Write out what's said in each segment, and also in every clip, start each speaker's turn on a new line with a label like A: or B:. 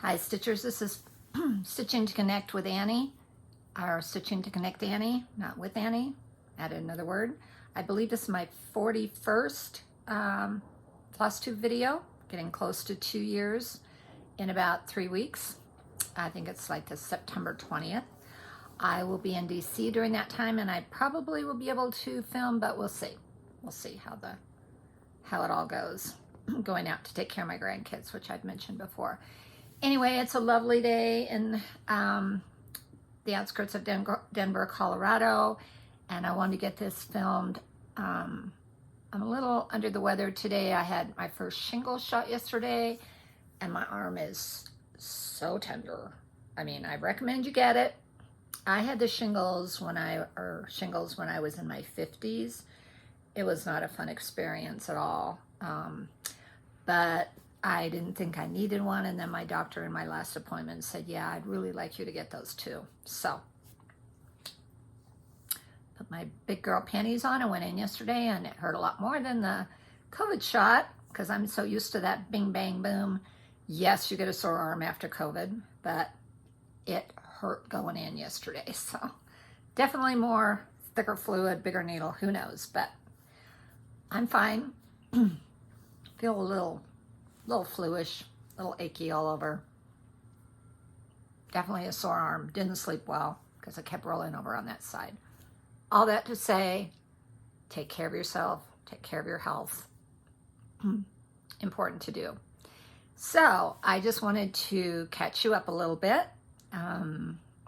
A: Hi Stitchers, this is Stitching to Connect with Annie, or Stitching to Connect Annie, not with Annie, added another word. I believe this is my 41st Flosstube video, getting close to 2 years in about 3 weeks. I think it's like the September 20th. I will be in DC during that time, and I probably will be able to film, but we'll see. We'll see how it all goes. Going out to take care of my grandkids, which I've mentioned before. Anyway, it's a lovely day in the outskirts of Denver, Colorado, and I wanted to get this filmed. I'm a little under the weather today. I had my first shingles shot yesterday, and my arm is so tender. I mean, I recommend you get it. I had the shingles when I was in my 50s. It was not a fun experience at all. But I didn't think I needed one, and then my doctor in my last appointment said, yeah, I'd really like you to get those too. So, put my big girl panties on and went in yesterday, and it hurt a lot more than the COVID shot, because I'm so used to that bing, bang, boom. Yes, you get a sore arm after COVID, but it hurt going in yesterday. So, definitely more thicker fluid, bigger needle, who knows, but I'm fine. Feel a little fluish, a little achy all over. Definitely a sore arm. Didn't sleep well because I kept rolling over on that side. All that to say, take care of yourself, take care of your health. Important to do. So I just wanted to catch you up a little bit. I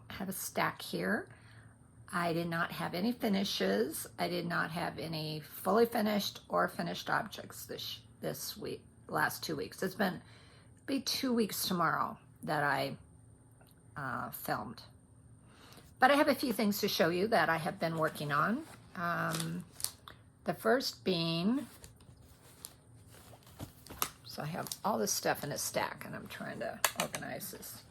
A: have a stack here. I did not have any finishes. I did not have any fully finished or finished objects this week, last 2 weeks. It's be 2 weeks tomorrow that I filmed. But I have a few things to show you that I have been working on. The first being, so I have all this stuff in a stack, and I'm trying to organize this.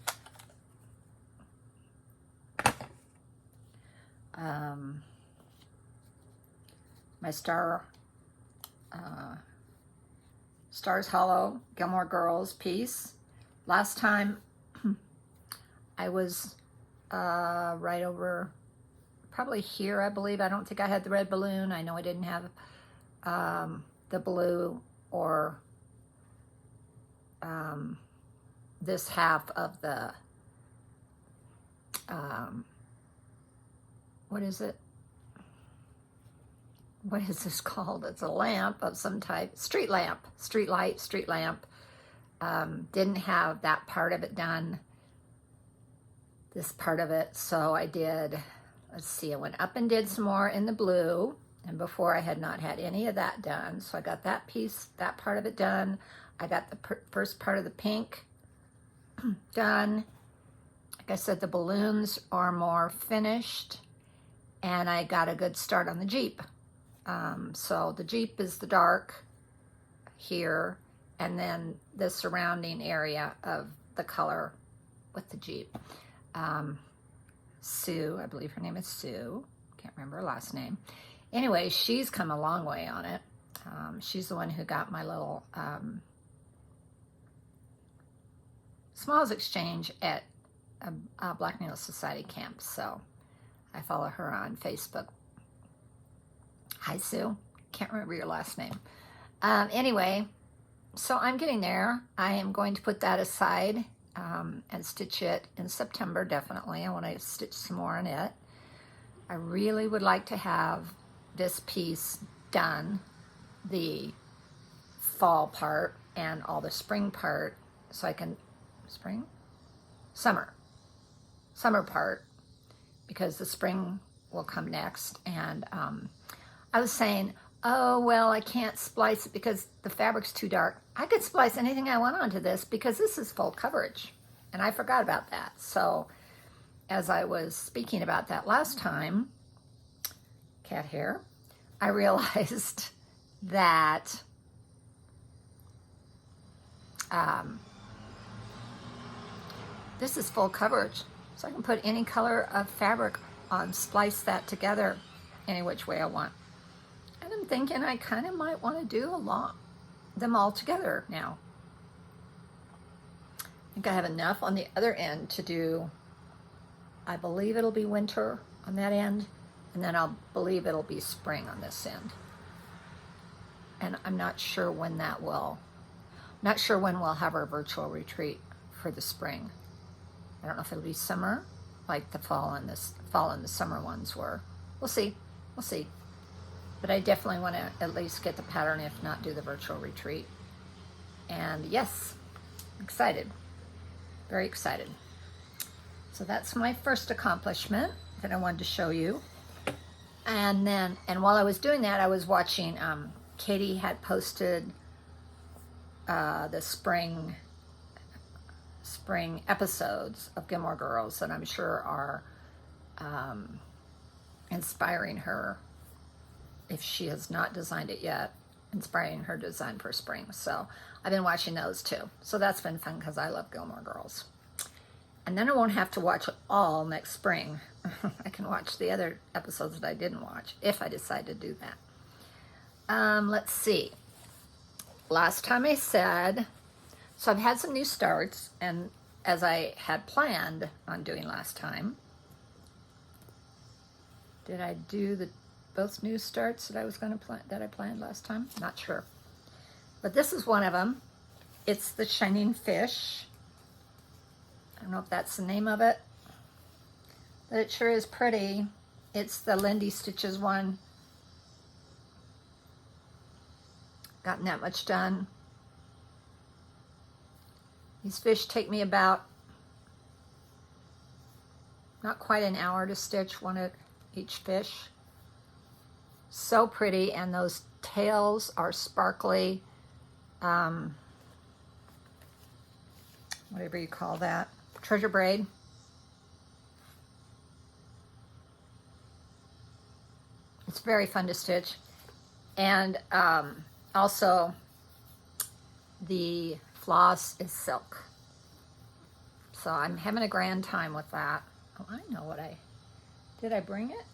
A: My Stars Hollow Gilmore Girls piece. Last time I was right over, probably here, I believe. I don't think I had the red balloon. I know I didn't have the blue or this half of the what is it? What is this called? It's a lamp of some type. Street lamp. Street light, street lamp. Didn't have that part of it done. This part of it. So I did, let's see, I went up and did some more in the blue. And before I had not had any of that done. So I got that piece, that part of it done. I got the first part of the pink done. Like I said, the balloons are more finished. And I got a good start on the Jeep. So the Jeep is the dark here, and then the surrounding area of the color with the Jeep. Sue, I believe her name is Sue. Can't remember her last name. Anyway, she's come a long way on it. She's the one who got my little Smalls exchange at a Black Needle Society camp. So I follow her on Facebook. Hi, Sue. Can't remember your last name. Anyway, so I'm getting there. I am going to put that aside and stitch it in September, definitely. I want to stitch some more on it. I really would like to have this piece done, the fall part and all the spring part, so I can, summer part, because the spring will come next. And I was saying, oh, well, I can't splice it because the fabric's too dark. I could splice anything I want onto this because this is full coverage. And I forgot about that. So as I was speaking about that last time, cat hair, I realized that this is full coverage. So I can put any color of fabric on, splice that together any which way I want. And I'm thinking I kind of might want to do them all together now. think I have enough on the other end to do, I believe it'll be winter on that end, and then I'll believe it'll be spring on this end. And I'm not sure when that will, not sure when we'll have our virtual retreat for the spring. I don't know if it'll be summer, like the fall and the summer ones were. We'll see. We'll see. But I definitely want to at least get the pattern, if not do the virtual retreat. And yes, excited. Very excited. So that's my first accomplishment that I wanted to show you. And while I was doing that, I was watching, Katie had posted the spring episodes of Gilmore Girls that I'm sure are inspiring her, if she has not designed it yet, inspiring her design for spring. So I've been watching those too. So that's been fun because I love Gilmore Girls. And then I won't have to watch it all next spring. I can watch the other episodes that I didn't watch if I decide to do that. Let's see. Last time I said, so I've had some new starts, and as I had planned on doing last time. Did I do both new starts that I was going to plan, that I planned last time? Not sure. But this is one of them. It's the Shining Fish. I don't know if that's the name of it, but it sure is pretty. It's the Lindy Stitches one. Gotten that much done. These fish take me about not quite an hour to stitch one of each fish. So pretty, and those tails are sparkly. Whatever you call that. Treasure braid. It's very fun to stitch. And also the floss is silk. So I'm having a grand time with that. Oh, I know what did I bring it?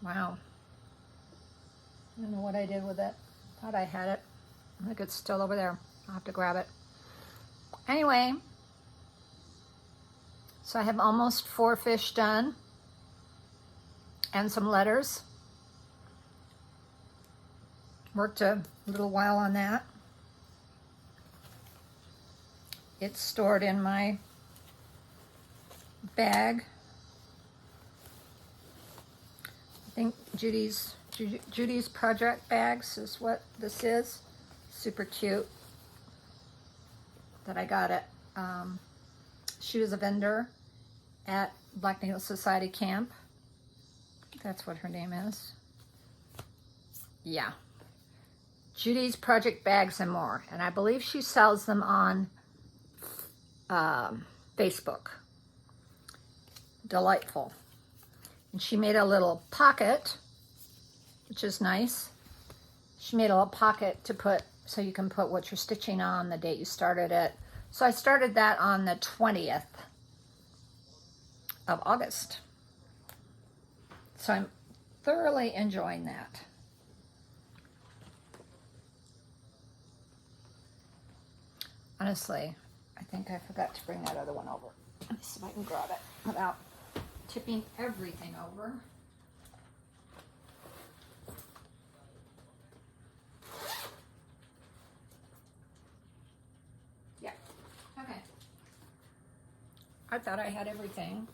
A: Wow. I don't know what I did with it. Thought I had it. I think it's still over there. I'll have to grab it. Anyway, so I have almost 4 fish done and some letters. Worked a little while on that. It's stored in my bag. I think Judy's project bags is what this is. Super cute. That I got it. She was a vendor at Black Needle Society Camp. That's what her name is. Yeah. Judy's Project Bags and More. And I believe she sells them on Facebook. Delightful. And she made a little pocket, which is nice. She made a little pocket to put, so you can put what you're stitching on, the date you started it. So I started that on the 20th of August. So I'm thoroughly enjoying that. Honestly, I think I forgot to bring that other one over. Let me see if I can grab it without tipping everything over. Yeah, okay. I thought I had everything.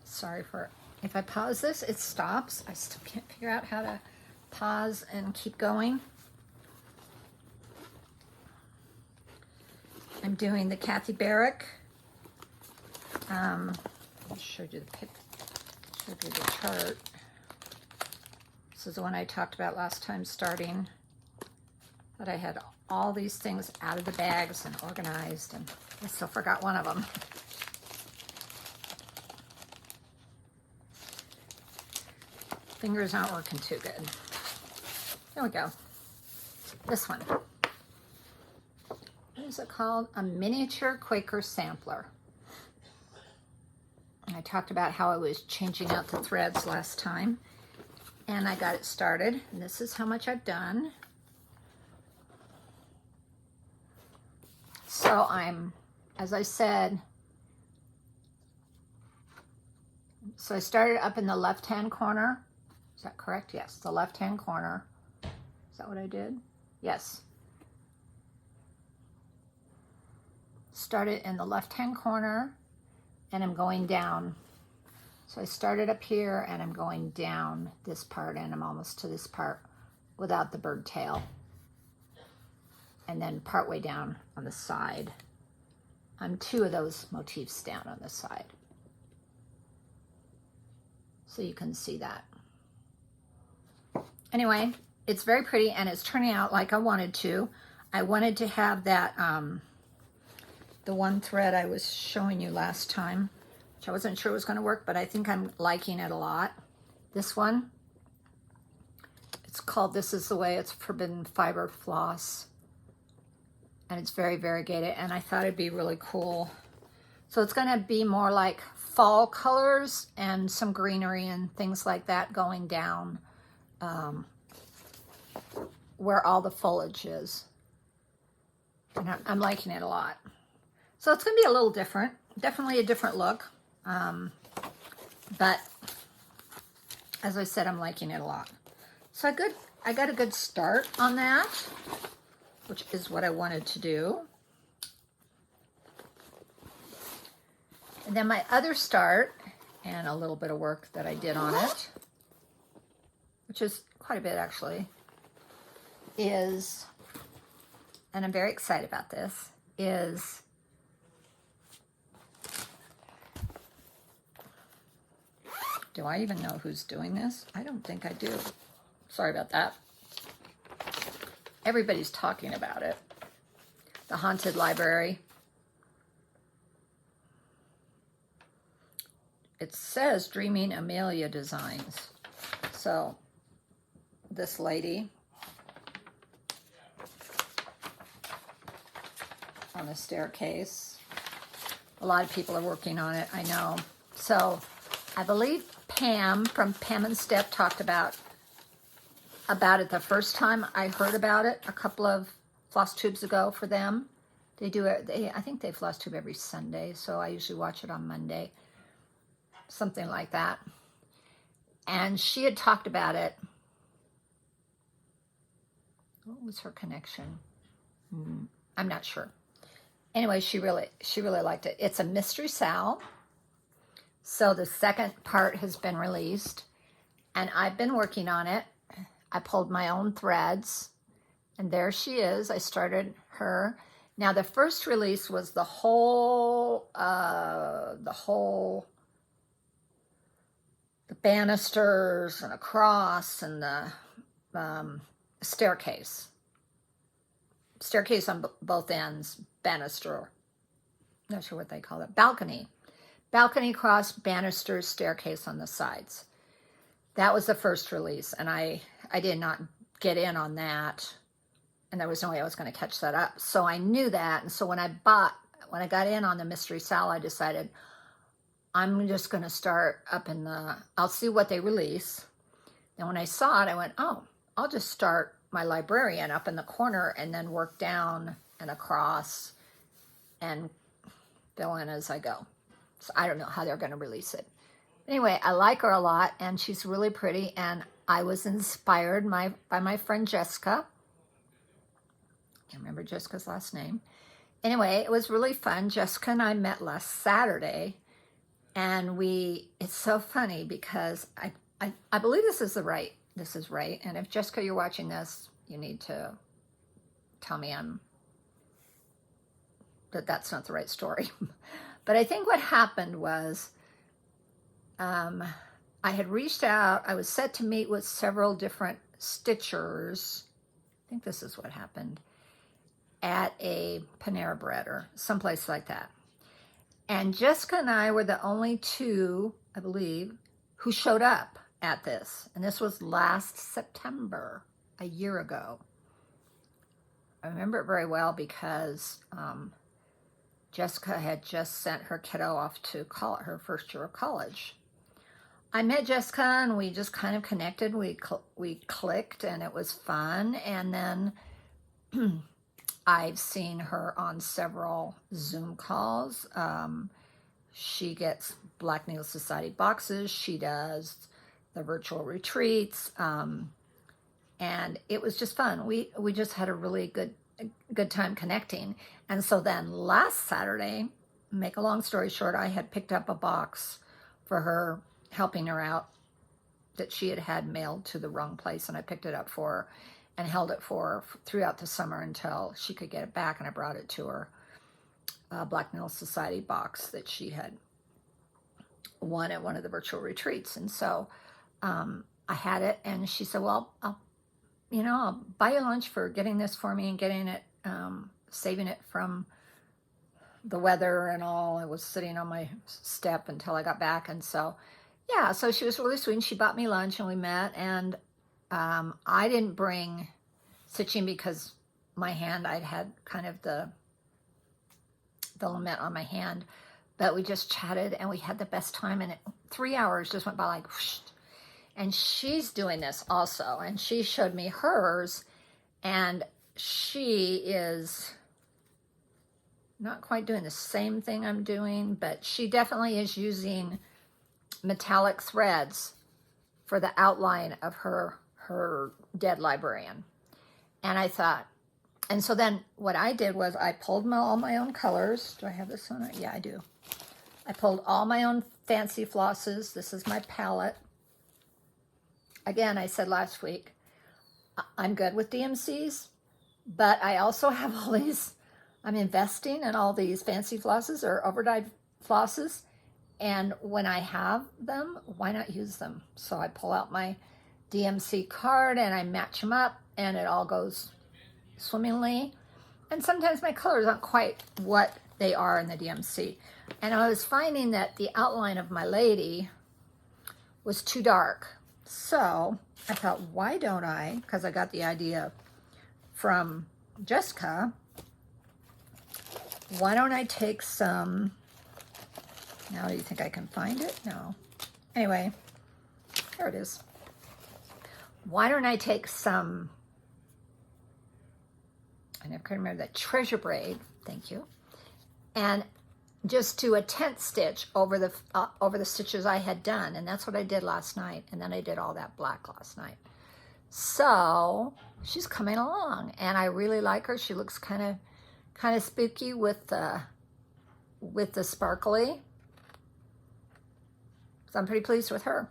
A: Sorry for, if I pause this, it stops. I still can't figure out how to pause and keep going. I'm doing the Kathy Barrick. I showed you the chart. This is the one I talked about last time starting. That I had all these things out of the bags and organized, and I still forgot one of them. Fingers aren't working too good. There we go. This one. What is it called? A miniature Quaker sampler. I talked about how I was changing out the threads last time, and I got it started. And this is how much I've done. So as I said, so I started up in the left-hand corner. Is that correct? Yes, the left-hand corner. Is that what I did? Yes. Started in the left-hand corner, and I'm going down. So I started up here, and I'm going down this part, and I'm almost to this part without the bird tail. And then partway down on the side. I'm 2 of those motifs down on the side. So you can see that. Anyway, it's very pretty, and it's turning out like I wanted to. I wanted to have that, the one thread I was showing you last time, which I wasn't sure was going to work, but I think I'm liking it a lot. This one, it's called This Is the Way. It's Forbidden Fiber Floss. And it's very variegated, and I thought it'd be really cool. So it's going to be more like fall colors and some greenery and things like that going down where all the foliage is. And I'm liking it a lot. So it's going to be a little different, definitely a different look. But as I said, I'm liking it a lot. So I got a good start on that, which is what I wanted to do. And then my other start, and a little bit of work that I did on it, which is quite a bit actually, is, and I'm very excited about this, is do I even know who's doing this? I don't think I do. Sorry about that. Everybody's talking about it. The Haunted Library. It says Dreaming Amelia Designs. So this lady on the staircase. A lot of people are working on it, I know. So I believe Pam from Pam and Steph talked about it the first time I heard about it a couple of Flosstubes ago for them. They do it, I think they Flosstube every Sunday, so I usually watch it on Monday. Something like that. And she had talked about it. What was her connection? I'm not sure. Anyway, she really liked it. It's a Mystery Sal. So the second part has been released, and I've been working on it. I pulled my own threads, and there she is. I started her. Now the first release was the whole the banisters and a cross and the staircase. Staircase on both ends, banister. Not sure what they call it. Balcony. Balcony, cross, banisters, staircase on the sides. That was the first release, and I did not get in on that, and there was no way I was going to catch that up. So I knew that, and so when I got in on the Mystery Sal, I decided I'm just going to start up in the, I'll see what they release. And when I saw it, I went, oh, I'll just start my librarian up in the corner and then work down and across and fill in as I go. So I don't know how they're going to release it. Anyway, I like her a lot, and she's really pretty, and I was inspired by my friend Jessica. Can't remember Jessica's last name. Anyway, it was really fun. Jessica and I met last Saturday, and it's so funny because I believe this is right, and if Jessica, you're watching this, you need to tell me that's not the right story. But I think what happened was, I had reached out. I was set to meet with several different stitchers. I think this is what happened, at a Panera Bread or someplace like that. And Jessica and I were the only two, I believe, who showed up at this. And this was last September, a year ago. I remember it very well because Jessica had just sent her kiddo off to her first year of college. I met Jessica, and we just kind of connected. We clicked, and it was fun. And then I've seen her on several Zoom calls. She gets Black Needle Society boxes. She does the virtual retreats. And it was just fun. We just had a really good time connecting. And so then last Saturday, make a long story short, I had picked up a box for her, helping her out, that she had mailed to the wrong place, and I picked it up for her and held it for her throughout the summer until she could get it back, and I brought it to her Black Needle Society box that she had won at one of the virtual retreats. And so I had it, and she said, well, I'll buy you lunch for getting this for me and getting it, saving it from the weather and all. It was sitting on my step until I got back. And so, yeah, so she was really sweet, and she bought me lunch, and we met. And I didn't bring stitching because my hand, I'd had kind of the lament on my hand, but we just chatted and we had the best time, and 3 hours just went by like whoosh. And she's doing this also, and she showed me hers, and she is not quite doing the same thing I'm doing, but she definitely is using metallic threads for the outline of her dead librarian. And I thought, and so then what I did was I pulled all my own colors. Do I have this on it? Yeah, I do. I pulled all my own fancy flosses. This is my palette. Again, I said last week, I'm good with DMCs, but I also have all these, I'm investing in all these fancy flosses or overdyed flosses. And when I have them, why not use them? So I pull out my DMC card and I match them up, and it all goes swimmingly. And sometimes my colors aren't quite what they are in the DMC. And I was finding that the outline of my lady was too dark. So I thought, why don't I, because I got the idea from Jessica, why don't I take some, now do you think I can find it? No. Anyway, there it is. Why don't I take some, I never can remember that, treasure braid, thank you, and just do a tent stitch over the stitches I had done. And that's what I did last night. And then I did all that black last night. So she's coming along, and I really like her. She looks kind of spooky with the sparkly. So I'm pretty pleased with her.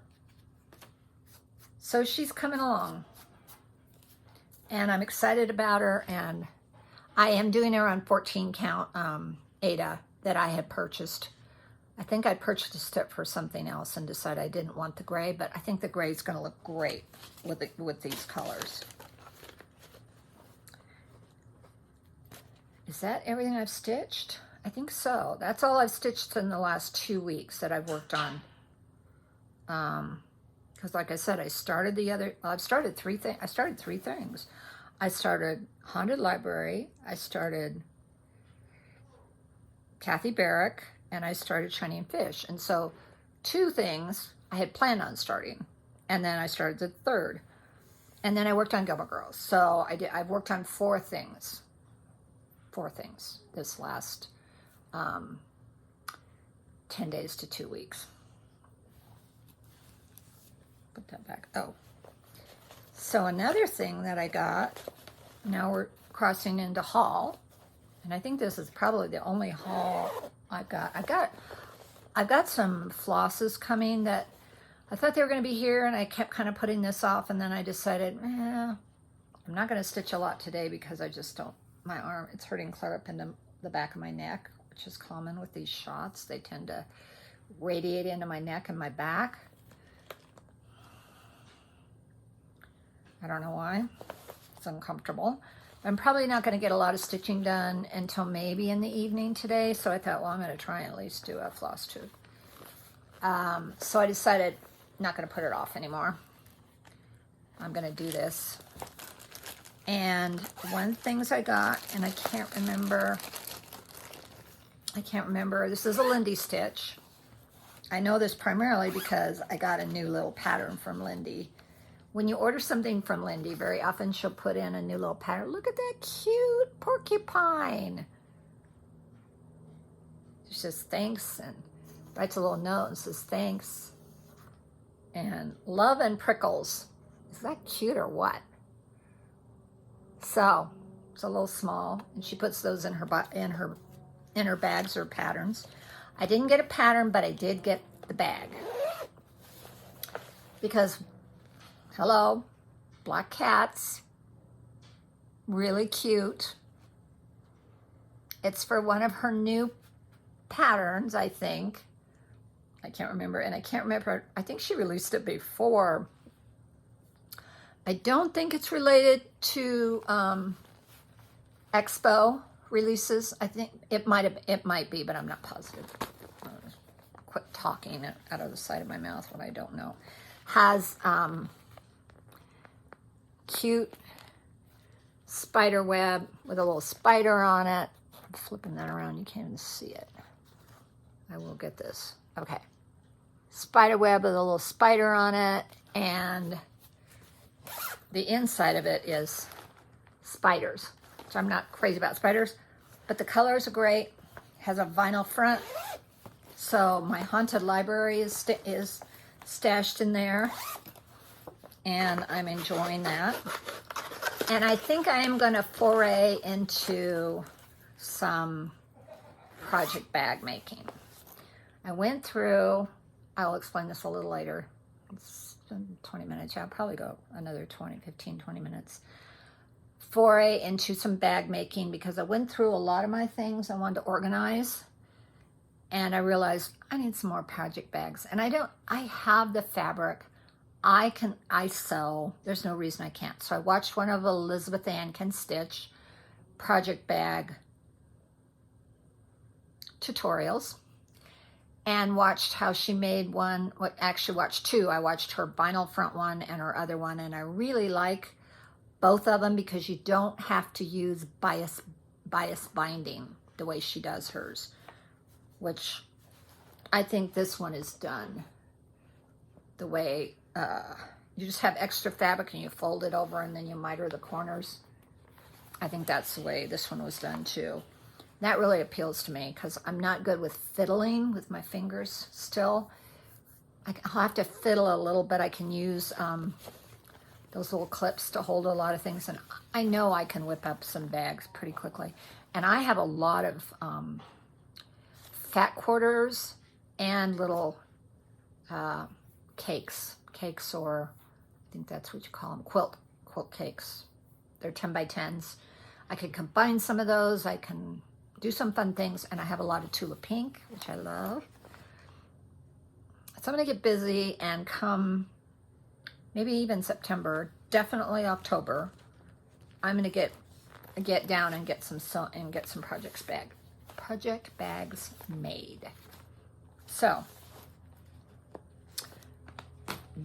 A: So she's coming along, and I'm excited about her. And I am doing her on 14 count Ada that I had purchased. I think I purchased it for something else and decided I didn't want the gray, but I think the gray is going to look great with these colors. Is that everything I've stitched? I think so. That's all I've stitched in the last 2 weeks that I've worked on. Because like I said, I started I've started three things. I started 3 things. I started Haunted Library. I started Kathy Barrick, and I started Shining Fish. And so 2 things I had planned on starting, and then I started the 3rd, and then I worked on Gilmore Girls. So I've worked on 4 things this last 10 days to 2 weeks. Put that back. Oh, so another thing that I got, now we're crossing into haul. And I think this is probably the only haul I've got. I've got some flosses coming that I thought they were going to be here, and I kept kind of putting this off, and then I decided, I'm not going to stitch a lot today because I just don't, my arm, it's hurting clear up into the back of my neck, which is common with these shots. They tend to radiate into my neck and my back. I don't know why. It's uncomfortable. I'm probably not going to get a lot of stitching done until maybe in the evening today, so I thought, well, I'm going to try and at least do a Flosstube. So I decided not going to put it off anymore. I'm going to do this. And one of the things I got, and I can't remember, this is a Lindy stitch. I know this primarily because I got a new little pattern from Lindy when you order something from Lindy, very often she'll put in a new little pattern. Look at that cute porcupine. She says thanks and writes a little note and says thanks. And love and prickles. Is that cute or what? So it's a little small, and she puts those in her bags or patterns. I didn't get a pattern, but I did get the bag because, hello, black cats, really cute. It's for one of her new patterns, I think. I can't remember, and I can't remember. I think she released it before. I don't think it's related to Expo releases. I think it might be, but I'm not positive. Quit talking out of the side of my mouth what I don't know. Has cute spider web with a little spider on it. I'm flipping that around, you can't even see it. I will get this. Okay. Spider web with a little spider on it, and the inside of it is spiders. So I'm not crazy about spiders, but the colors are great. Has a vinyl front. So my haunted library is stashed in there, and I'm enjoying that. And I think I am going to foray into some project bag making. I went through, I'll explain this a little later. It's 20 minutes. Yeah, I'll probably go another 15, 20 minutes. Foray into some bag making because I went through a lot of my things I wanted to organize. And I realized I need some more project bags. And I have the fabric. I sew. There's no reason I can't. So I watched one of Elizabeth Ann Can Stitch project bag tutorials and watched how she made one. Well, actually watched two. I watched her vinyl front one and her other one. And I really like both of them because you don't have to use bias binding the way she does hers, which I think this one is done the way you just have extra fabric and you fold it over and then you miter the corners. I think that's the way this one was done too. That really appeals to me because I'm not good with fiddling with my fingers still. I'll have to fiddle a little bit. I can use those little clips to hold a lot of things, and I know I can whip up some bags pretty quickly. And I have a lot of fat quarters and little cakes, or I think that's what you call them, quilt cakes. They're 10 by 10s. I could combine some of those. I can do some fun things, and I have a lot of Tula Pink, which I love. So I'm gonna get busy and come maybe even September, definitely October. I'm gonna get down and get some project bags made. So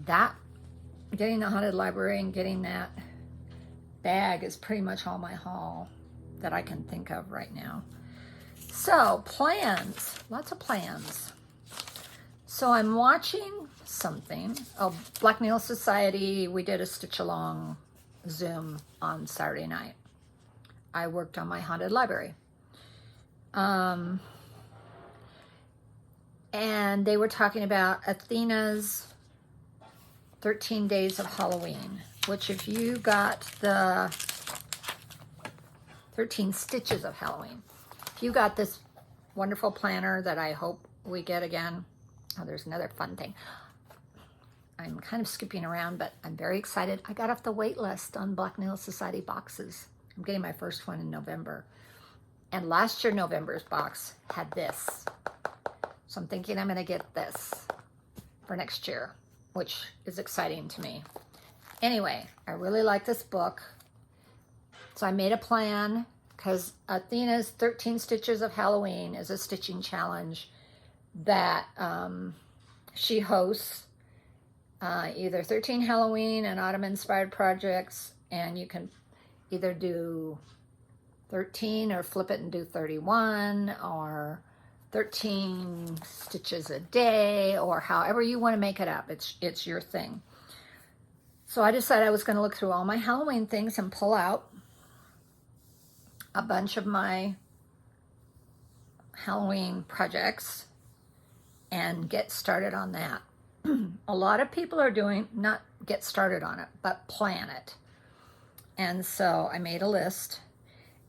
A: that, getting the haunted library and getting that bag is pretty much all my haul that I can think of right now. So plans, lots of plans. So I'm watching something. Oh, Black Needle Society, we did a stitch along Zoom on Saturday night. I worked on my haunted library. And they were talking about Athena's 13 Days of Halloween, which if you got the 13 Stitches of Halloween, if you got this wonderful planner that I hope we get again. Oh, there's another fun thing. I'm kind of skipping around, but I'm very excited. I got off the wait list on Black Needle Society boxes. I'm getting my first one in November. And last year, November's box had this. So I'm thinking I'm going to get this for next year, which is exciting to me. Anyway, I really like this book. So I made a plan because Athena's 13 Stitches of Halloween is a stitching challenge that she hosts. Either 13 Halloween and autumn inspired projects, and you can either do 13 or flip it and do 31 or 13 stitches a day, or however you want to make it up. It's your thing. So I decided I was going to look through all my Halloween things and pull out a bunch of my Halloween projects and get started on that. A lot of people are doing, not get started on it, but plan it. And so I made a list,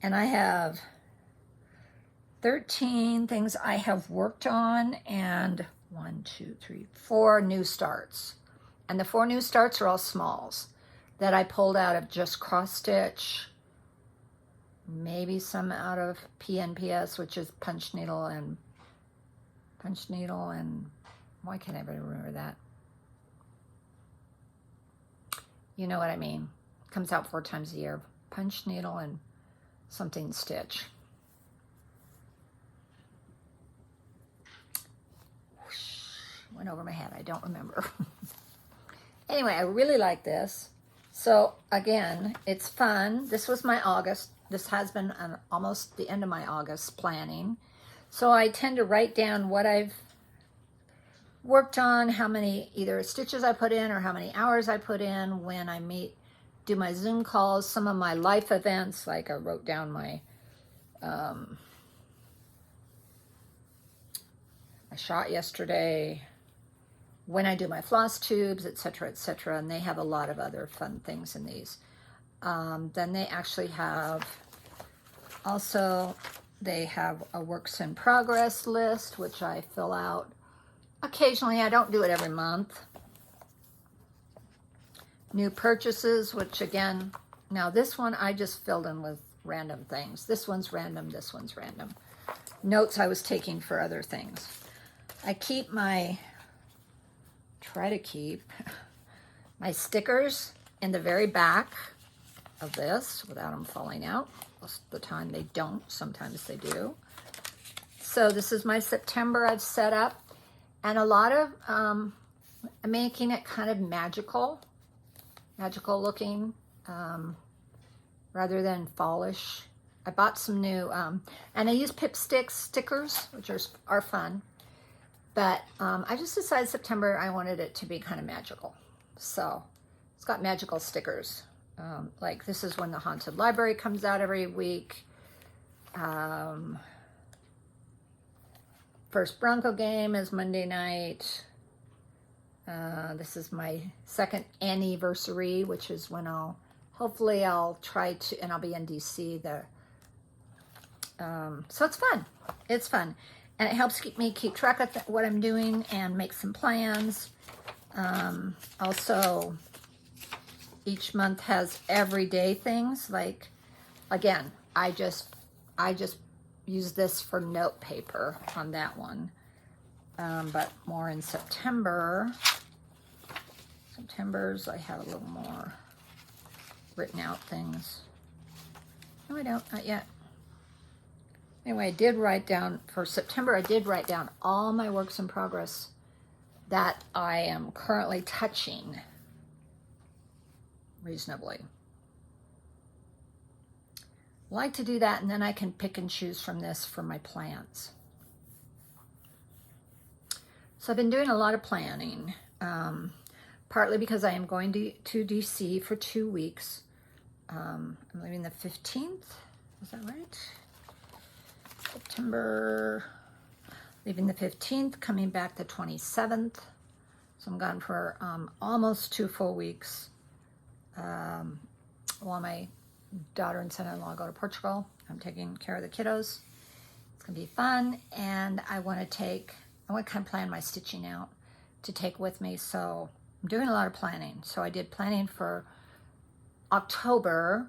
A: and I have 13 things I have worked on, and 4 new starts. And the 4 new starts are all smalls that I pulled out of just cross stitch, maybe some out of PNPS, which is punch needle, and why can't I ever remember that? You know what I mean. It comes out 4 times a year. Punch needle and something stitch. Went over my head. I don't remember. Anyway, I really like this. So again, it's fun. This was my August. This has been almost the end of my August planning. So I tend to write down what I've worked on, how many either stitches I put in or how many hours I put in when I do my Zoom calls, some of my life events, like I wrote down my shot yesterday, when I do my floss tubes, etc., etc., and they have a lot of other fun things in these. Then they actually have, they have a works in progress list, which I fill out occasionally. I don't do it every month. New purchases, which again, now this one I just filled in with random things. This one's random, this one's random. Notes I was taking for other things. I try to keep my stickers in the very back of this without them falling out. Most of the time they don't, sometimes they do. So this is my September I've set up, and a lot of, I'm making it kind of magical looking, rather than fallish. I bought some new, and I use Pip stickers, which are fun. But I just decided September I wanted it to be kind of magical. So it's got magical stickers. Like this is when the Haunted Library comes out every week. First Bronco game is Monday night. This is my 2nd anniversary, which is when hopefully I'll try to, and I'll be in DC. So it's fun. It's fun. And it helps me keep track of what I'm doing and make some plans. Also, each month has everyday things. Like, again, I just use this for note paper on that one. But more in September. September's, I have a little more written out things. No, I don't, not yet. Anyway, I did write down, for September, I did write down all my works in progress that I am currently touching reasonably. I like to do that, and then I can pick and choose from this for my plans. So I've been doing a lot of planning, partly because I am going to DC for 2 weeks. I'm leaving the 15th, is that right? September, leaving the 15th, coming back the 27th. So I'm gone for almost 2 full weeks. While my daughter and son-in-law go to Portugal, I'm taking care of the kiddos. It's gonna be fun, and I want to kind of plan my stitching out to take with me. So I'm doing a lot of planning. So I did planning for October,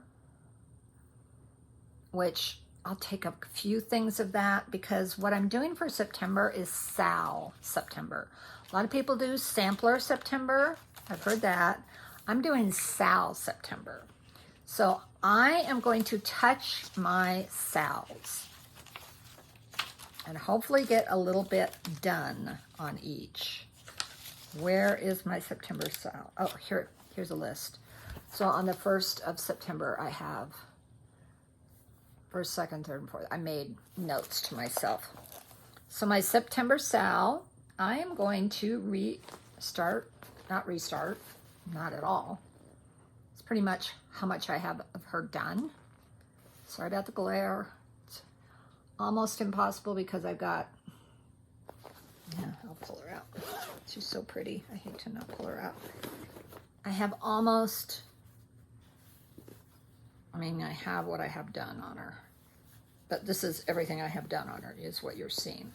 A: which I'll take a few things of that, because what I'm doing for September is SAL September. A lot of people do Sampler September. I've heard that. I'm doing SAL September. So I am going to touch my SALs and hopefully get a little bit done on each. Where is my September SAL? Oh, here's a list. So on the 1st of September, I have 1st, 2nd, 3rd, and 4th. I made notes to myself. So my September SAL, I am going to not at all. It's pretty much how much I have of her done. Sorry about the glare. It's almost impossible because I've got, yeah, I'll pull her out. She's so pretty. I hate to not pull her out. I have almost, I mean, I have what I have done on her. But this is everything I have done on her is what you're seeing.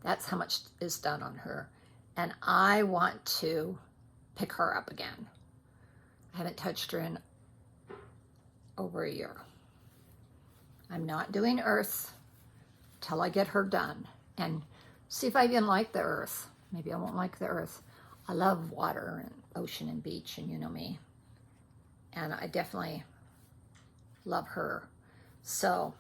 A: That's how much is done on her. And I want to pick her up again. I haven't touched her in over a year. I'm not doing earth till I get her done. And see if I even like the earth. Maybe I won't like the earth. I love water and ocean and beach, and you know me. And I definitely love her. So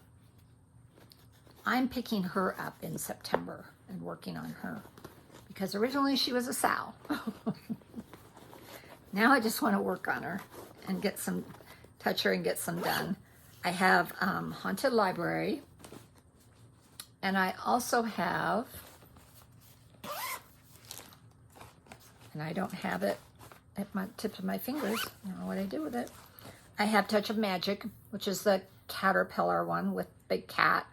A: I'm picking her up in September and working on her because originally she was a sow. Now I just want to work on her and get some, touch her and get some done. I have Haunted Library, and I also have, and I don't have it at my tips of my fingers. I don't know what I do with it. I have Touch of Magic, which is the caterpillar one with big cat.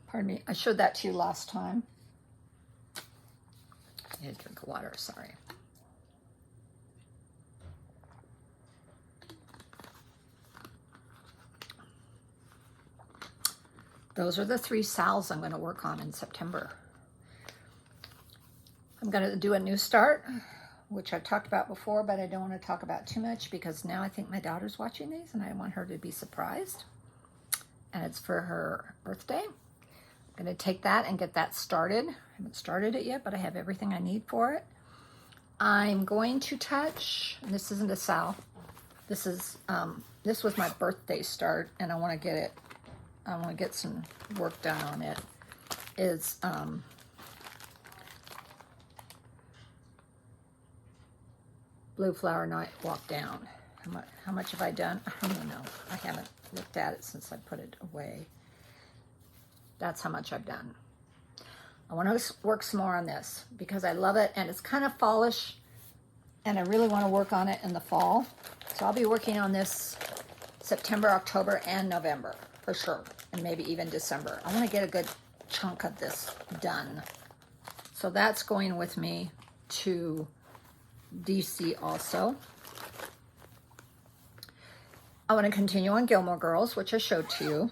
A: Pardon me, I showed that to you last time. I need a drink of water, sorry. Those are the 3 sows I'm going to work on in September. I'm going to do a new start, which I've talked about before, but I don't want to talk about too much because now I think my daughter's watching these and I want her to be surprised. And it's for her birthday. I'm going to take that and get that started. I haven't started it yet, but I have everything I need for it. I'm going to touch, and this isn't a sow. This is, this was my birthday start, and I want to get it, I want to get some work done on it. Is, Blue Flower Night Walk Down. How much have I done? I don't know. I haven't looked at it since I put it away. That's how much I've done. I want to work some more on this because I love it and it's kind of fallish and I really want to work on it in the fall. So I'll be working on this September, October, and November for sure, and maybe even December. I want to get a good chunk of this done. So that's going with me to DC also. I want to continue on Gilmore Girls, which I showed to you.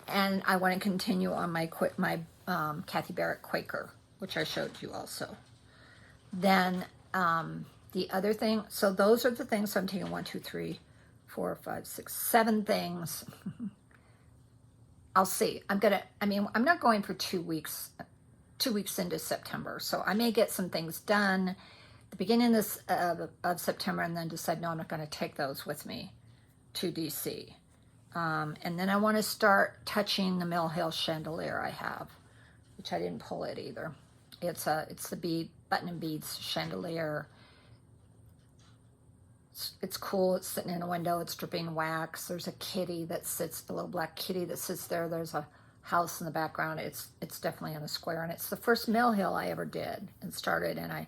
A: And I want to continue on my Kathy Barrett Quaker, which I showed you also. Then the other thing, so those are the things. So I'm taking 1, 2, 3, 4, 5, 6, 7 things. I'll see. I'm not going for 2 weeks, 2 weeks into September. So I may get some things done at the beginning of September and then decide, no, I'm not going to take those with me to DC. And then I want to start touching the Mill Hill chandelier I have, which I didn't pull it either. It's the button and beads chandelier. It's cool. It's sitting in a window. It's dripping wax. There's a kitty that sits, a little black kitty that sits there. There's a house in the background. It's definitely in a square, and it's the first Mill Hill I ever did and started, and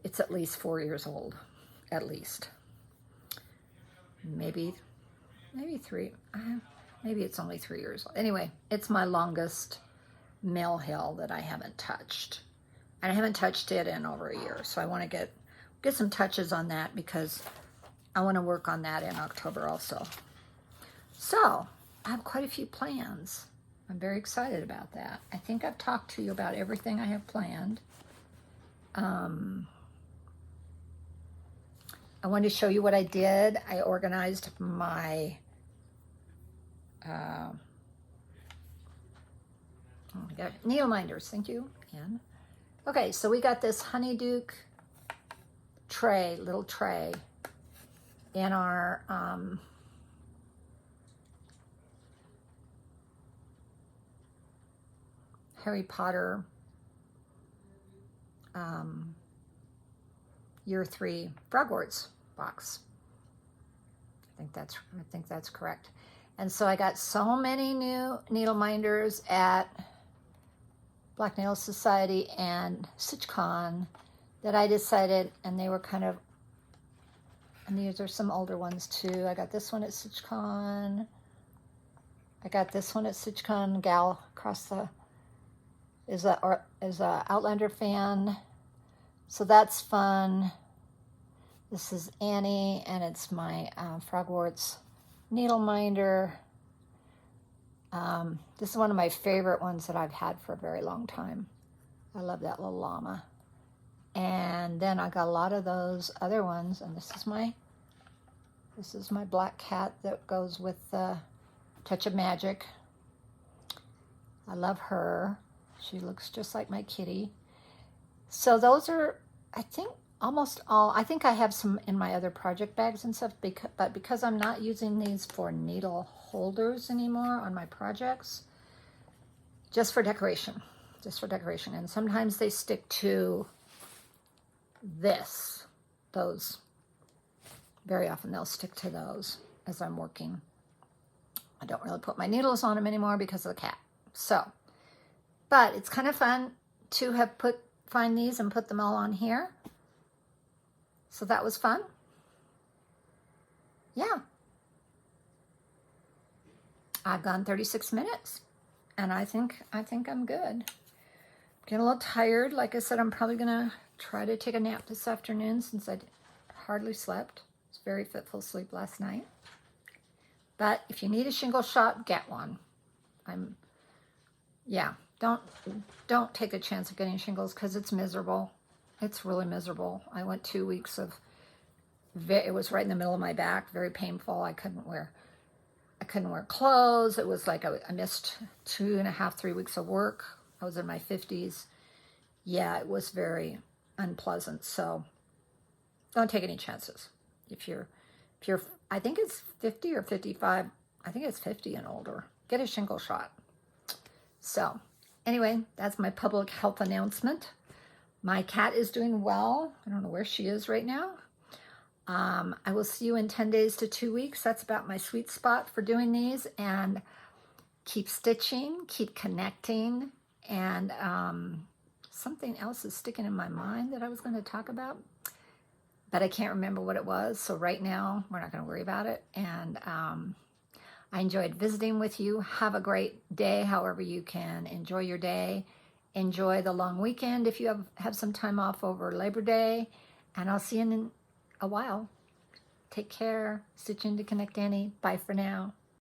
A: it's at least 4 years old, at least. Maybe 3. Maybe it's only 3 years old. Anyway, it's my longest Mill Hill that I haven't touched. And I haven't touched it in over a year. So I want to get some touches on that because I want to work on that in October also. So I have quite a few plans. I'm very excited about that. I think I've talked to you about everything I have planned. I wanted to show you what I did. I organized my oh my God, needle minders. Thank you, Anne. Okay, so we got this honeydew tray, little tray, in our Harry Potter Year 3 Frogwarts box. I think that's correct. And so I got so many new needle minders at Black Nail Society and StitchCon that I decided, and they were kind of, and these are some older ones too. I got this one at StitchCon. I got this one at StitchCon. Gal across the is a Outlander fan, so that's fun. This is Annie, and it's my Frogwarts needle minder. This is one of my favorite ones that I've had for a very long time. I love that little llama. And then I got a lot of those other ones, and this is my black cat that goes with Touch of Magic. I love her. She looks just like my kitty. So those are, I think, almost all. I think I have some in my other project bags and stuff, but because I'm not using these for needle holders anymore on my projects, just for decoration. And sometimes they stick to those. Very often they'll stick to those as I'm working. I don't really put my needles on them anymore because of the cat. So, but it's kind of fun to have find these and put them all on here. So that was fun. Yeah. I've gone 36 minutes, and I think I'm good. Getting a little tired. Like I said, I'm probably gonna try to take a nap this afternoon since I hardly slept. I was very fitful sleep last night. But if you need a shingle shot, get one. Don't take a chance of getting shingles because it's miserable. It's really miserable. I went 2 weeks of, it was right in the middle of my back, very painful. I couldn't wear clothes. It was like I missed 2.5, 3 weeks of work. I was in my 50s. Yeah, it was very unpleasant. So don't take any chances. If you're, I think it's 50 or 55. I think it's 50 and older. Get a shingle shot. So anyway, that's my public health announcement. My cat is doing well. I don't know where she is right now. I will see you in 10 days to 2 weeks. That's about my sweet spot for doing these. And keep stitching, keep connecting. And something else is sticking in my mind that I was going to talk about, but I can't remember what it was. So right now, we're not going to worry about it. And I enjoyed visiting with you. Have a great day, however you can enjoy your day. Enjoy the long weekend if you have some time off over Labor Day. And I'll see you in a while. Take care. Stitching to Connect Annie. Bye for now.